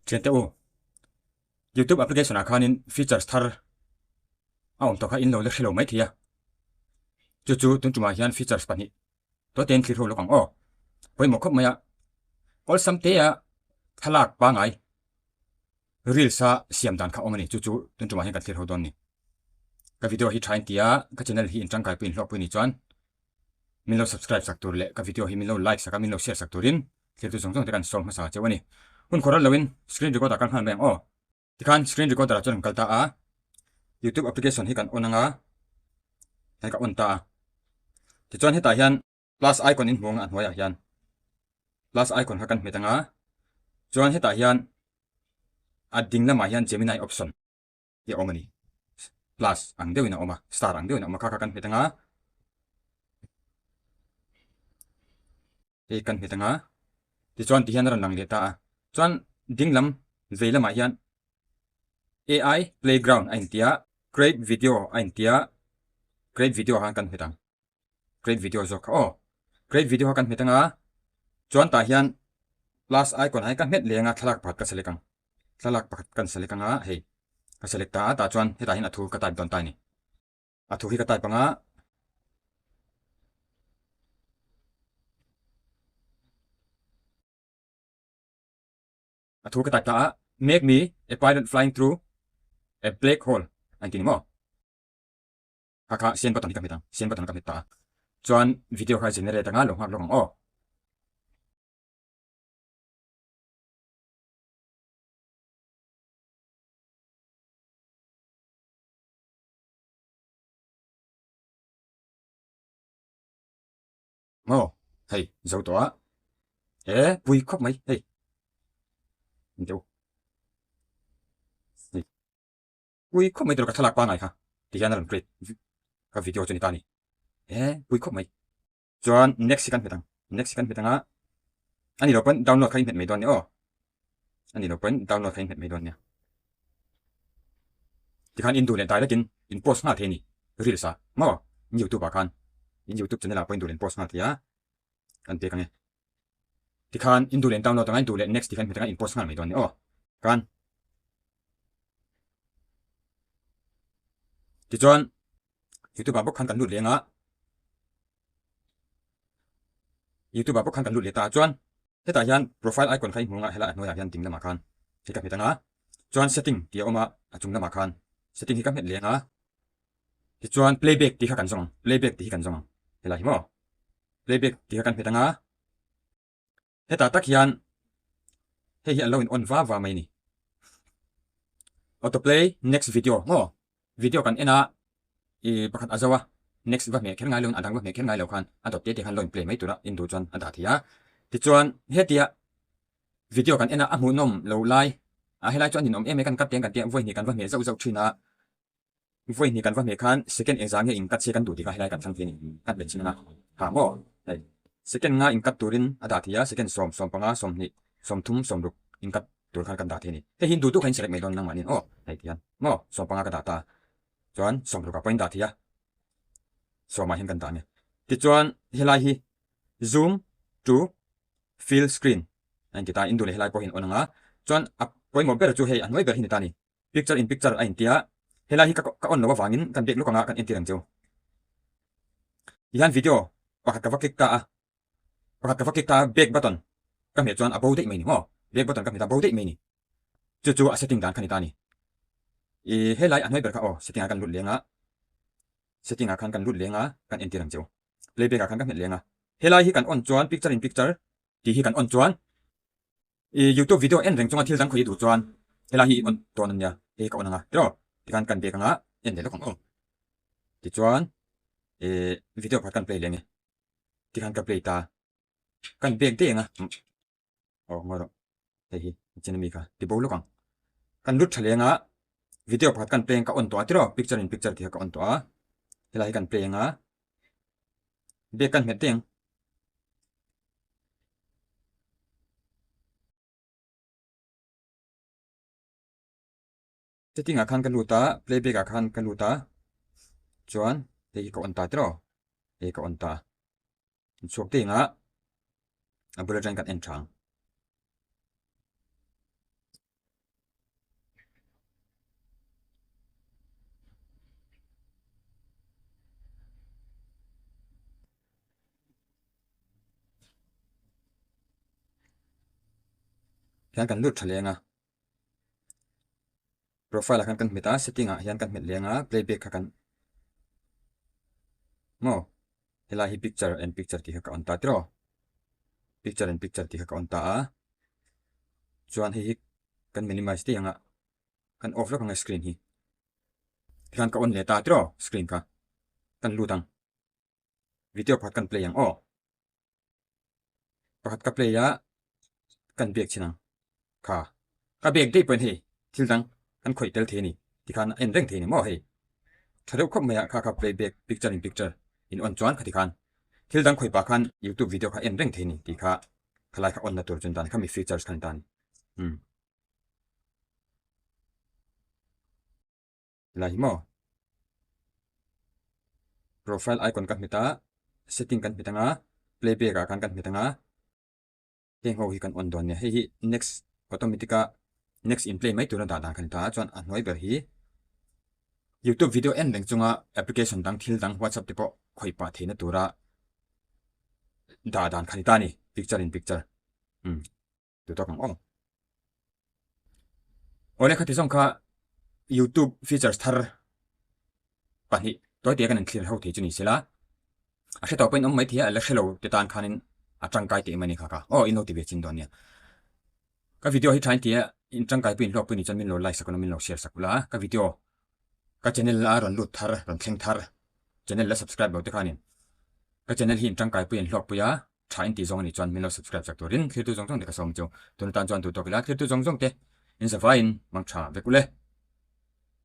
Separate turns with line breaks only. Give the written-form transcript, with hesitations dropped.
Chuyện teo YouTube application akhanin features thar to kha in lo le khelo mai thia chu tuma hian features pani to ten thli ro lokang poi mo khop maya all samte ya thalak pa ngai reel sa siam dan kha ongani chu tuma hian ka thlir ho don ni ka video hi thain tia ka channel hi in tang kai pin hlok pui ni chuan min lo subscribe sak tur le ka video hi min lo like sak min lo share sak turin thlir tu song te kan solve ma sa chewani hun khoral lawin screen recorder kan han beng tikhan screen recorder chuan kalta a YouTube application hi kan onanga hay ka onta ti chuan heta hian plus icon in hmong an hnuaiah hian plus icon ha kan hmetanga chuan heta hian adding lama hian Gemini option ye omani plus ang deuina oma star ang deuina oma kha kan hmetanga e kan hmetanga ti chuan ti hian ran lang leta chuan dinglam veilama hian AI playground ain tia create video ain tia create video han kan hmetang create video zok create video kan hmetanga chuan ta hian plus icon hai kan hmet lenga thalak phat ka selectang thalak pakhat kan selectanga hei ka selecta ta chuan heta hin athu ka type don tai ni athu hi ka type panga athu ka type ta make me a pilot flying through a black hole antin mo kha sen button ka hmetang sen button ka hmeta chuan video kha generate anga lo hak long hey zo to pui khop mai hey đâu pui khop mai ka thalak pa ngai ha ti hian ran create ka video chuni ta ni pui khop mai chuan next kan hmetanga ani lo pen download kha hmet mai don ni ani lo pen download kha hmet mai don ni ti khan in du len tai lakin in post na the ni reel sa YouTube khan in YouTube channel a point du len post na thia kan te kan ti khan in du len download ngai du len next ti khan hmetanga in post ngai mai don ni kan ti chuan YouTube bok khan kan lut lenga YouTube bok khan kan lut le ta chuan heta hian profile icon khai hmunga hela hnoya hian ting lama khan ti ka hmetanga chuan setting ti oma achung lama khan setting hi ka hmet lenga ti chuan playback ti kha kan zong playback ti kan zong hela hi mo playback ti kha kan hmetanga heta tak hian he hi allo in on wa mai ni autoplay next video video kan ena pakhat azawa next va me kher ngai lon adang va me kher ngai lo khan adop te khan lon play mai tura in du chuan ada thia ti chuan hetia video kan ena amu nom lo lai helai chuan in om em kan kat teng kan te voi ni kan va me zau thina voi ni kan va me khan second exam nge in kat se kan du ti ka helai kan sang thini kan ben china ha mo hey second nga in kat turin ada thia second som panga som ni som thum som ruk in kat tur khan kan da thini he hin du tu khan select mai don nang manin hey tian mo som panga ka data chuan som ruk ka point da thia so ma hin kan ta ne ti chuan helai hi zoom to fill screen an ti ta in du le helai po hin onanga chuan poi mo ber chu hei an noi ber hin ta ni picture in picture ain tia helai hi ka on lo wangin kan bek lukanga kan entirang chu yan video pakhat ka click ta back button ka me chuan about date mai ni back button ka me about date mai ni chu a setting dan kan ta ni helai an noi ber ka setting kan lut lenga setting akan kan lut lenga kan entirang chu playback akan kan met lenga helai hi kan on chuan picture in picture ti hi kan on chuan YouTube video en reng chunga thil jang khoi du chuan helai hi on ton nya ka onanga tro ti kan be kanga en de lokong ti chuan video phat kan play lenge ti kan ka play ta kan bek de nga ngoro hi chinami ka ti bo lokang kan lut thalenga video phat kan play ka on to atiro picture in picture ti ka on to helai kan play nga be kan meteng setting akan kan luta playback akan kan luta chuan te ka on ta tro ka on ta chok te nga bullet train kan en thang hian kan lut thalenga profile kan kan meta setting a hian kan met lenga playback kan mo hela hi picture and picture ti ka on ta tro picture and picture ti ka on ta a chuan hi kan minimize ti anga kan off lo kan screen hi hian ka on le ta tro screen ka kan lutang video phat kan play ang o pakhat ka play ya kan bek chinang kha ka bek dei pen hi thildang kan khoi tel the ni ti khan en reng the ni mo hei tharo khop maya kha playback picture in picture in on chuan khati khan thildang khoi pa khan youtube video kha en reng the ni ti kha khalai kha on na tur chun dan kha mi features khan tan lai mo profile icon kan meta setting kan mitanga playback kan mitanga heng ho hi kan on don ne hi next automatica next in play mai tur da dan kan ta chuan a noi ber hi youtube video en reng chunga application dang thil dang whatsapp tipo khoi pa theina tura da dan khani ta ni picture in picture tu to kang ole khati song kha youtube features thar pani toy te kan clear ho the chuni sila a hre to pen mai thia la hlo te tan khanin atang kai te mani kha ka ino ti ve chin don ya ka video hi thain tia in tang kai pin lok pin chan min lo like sakona min lo share sakula ka video ka channel la ron lut thar ron thleng thar channel la subscribe bo te khanin ka channel hi in tang kai pin lok puya thain ti zong ni chan min lo subscribe sak torin thir tu zong zong de ka som chu tun tan chuan tu to kila thir tu zong zong te in sa vain mang tha ve kule